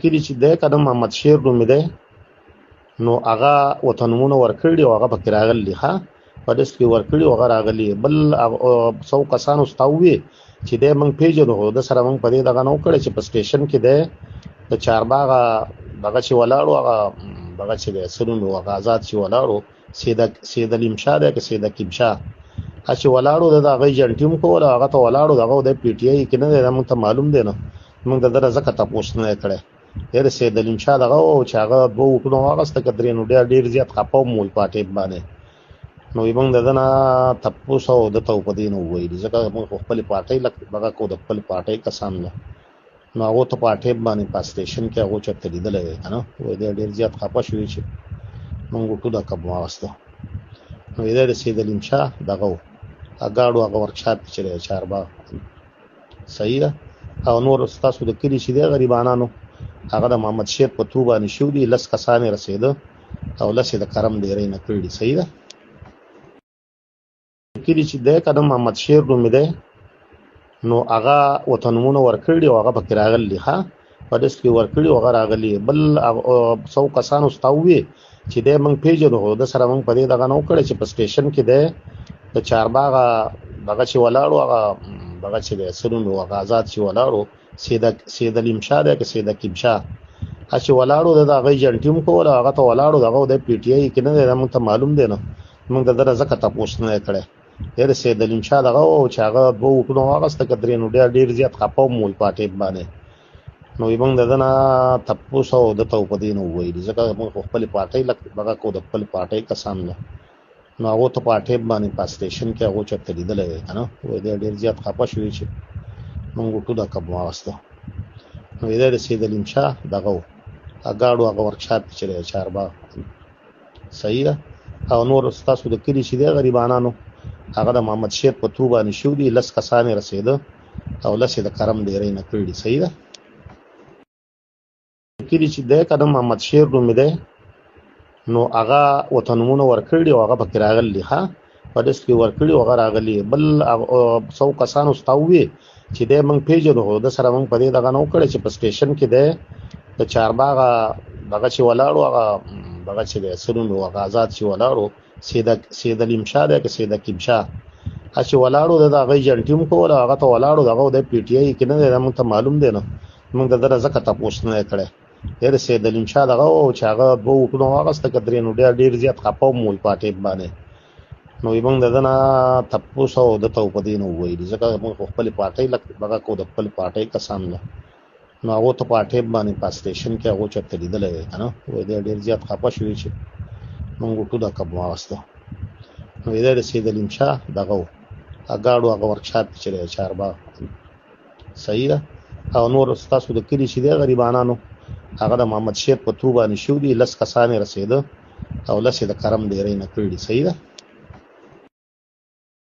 کلی چې دی که د محمد شیر نومې دی نو هغه وطنونه ورکړي او هغه پکې راغلي ښه په لسټ کې ورکړي او هغه راغلي بل 100 کسانو ستا ووې چې دی موږ پېژنو خو د سره موږ په دې دغه نه وکړی چې په سټیشن کې دی د چارباغه دغه چې ولاړو هغه دغه چې دی څه نوم یې و هغه آزاد چې ولاړو سید علیم شاه دی که سید حکیم شاه هغه چې ولاړو د هغه ایجنټ هم کوله هغه ته ولاړو دغه د پی ټي آی کې نه دی دا موږ ته معلوم دی نه موږ د ده نه ځکه تپوس نه دی کړی د سید علیم شاه دغه و چې هغه 2 وټونه واغسته که 3 نو ډېر زیات خفه وم وایي په ټیپ باندې نو موږ د ده نه تپوس او ده ته په دې نه وویلي ځکه موږ خو خپلې پارټۍ دغه کو د خپلې پارټۍ کسان نه نو هغو ته په ټیپ باندې په سټیشن کې هغو چېرته لیدلی دی که نه وایي دی ډېر زیات خفه شوي چې موږ وټونه کب واغسته نو دی د سید علیم شاه دغه و اګاړو هغه ورکشاپ چې دی چارباغ صحیح ده او نور ستاسو د کلي چې دی غریبانانو هغه د محمد شیر په تو باندې شو دي 10 کسان یې رسېده او 10 یې د کرم ډېرۍ نه کړي دي صحیح ده کلي چې دی که د محمد شیر نومې دی نو هغه وطنونه ورکړي او هغه پکې راغلي ښه په لسټ کې ورکړي او هغه راغلي بل 100 کسانو ستا ووې چې دی موږ پېژنو خو د سره موږ په دې دغه نه وکړی چې په سټیشن کې دی د چارباغه دغه چې ولاړو هغه دغه چې دی څه نوم یې و هغه آزاد چې ولاړو سید علیم شاه دی که سید حکیم شاه هغه چې ولاړو د هغه ایجنټ هم کوله هغه ته ولاړو دغه د پی ټي آی کې نه دی دا موږ ته معلوم دی نه موږ د ده نه ځکه تپوس نه دی کړی د سید علیم شاه دغه و چې هغه 2 وټونه واغسته که 3 نو ډېر زیات خفه وم وایي په ټیپ باندې نو موږ د ده نه تپوس او ده ته په دې نه وویلي ځکه موږ خو خپلې پارټۍ دغه کو د خپلې پارټۍ کسان نه نو هغو ته په ټیپ باندې په سټیشن کې هغو چېرته لیدلی دی که نه وایي دی ډېر زیات خفه شوي چې موږ وټونه کب واغسته نو دی د سید علیم شاه دغه و اګاړو هغه ورکشاپ چې دی چارباغ صحیح ده او نور ستاسو د کلي چې دی غریبانانو هغه د محمد شیر په تو باندې شو دي 10 کسان یې رسېده او 10 یې د کرم ډېرۍ نه کړي دي صحیح ده کلي چې دی که د محمد شیر نومې دی نو هغه وطنونه ورکړي او هغه پکې راغلي ښه په لسټ کې ورکړي او هغه راغلي بل 100 کسانو ستا ووې چې دی موږ پېژنو خو د سره موږ په دې دغه نه وکړی چې په سټیشن کې دی د چارباغه دغه چې ولاړو هغه دغه چې دی څه نوم یې و هغه آزاد چې ولاړو سید علیم شاه دی که سید حکیم شاه هغه چې ولاړو د هغه ایجنټ هم کوله هغه ته ولاړو دغه د پی ټي آی کې نه دی دا موږ ته معلوم دی نه موږ د ده نه ځکه تپوس نه دی کړی د سید علیم شاه دغه و چې هغه 2 وټونه واغسته که 3 نو ډېر زیات خفه وم وایي په ټیپ باندې نو موږ د ده نه تپوس او ده ته په دې نه وویلي ځکه موږ خو خپلې پارټۍ دغه کو د خپلې پارټۍ کسان نه نو هغو ته په ټیپ باندې په سټیشن کې هغو چېرته لیدلی دی که نه وایي دی ډېر زیات خفه شوي چې موږ وټونه کب واغسته نو دی د سید علیم شاه دغه و اګاړو هغه ورکشاپ چې دی چارباغ صحیح ده او نور ستاسو د کلي چې دی غریبانانو هغه د محمد شیر په تو باندې شو دي 10 کسان یې رسېده او 10 یې د کرم ډېرۍ نه کړي دي صحیح ده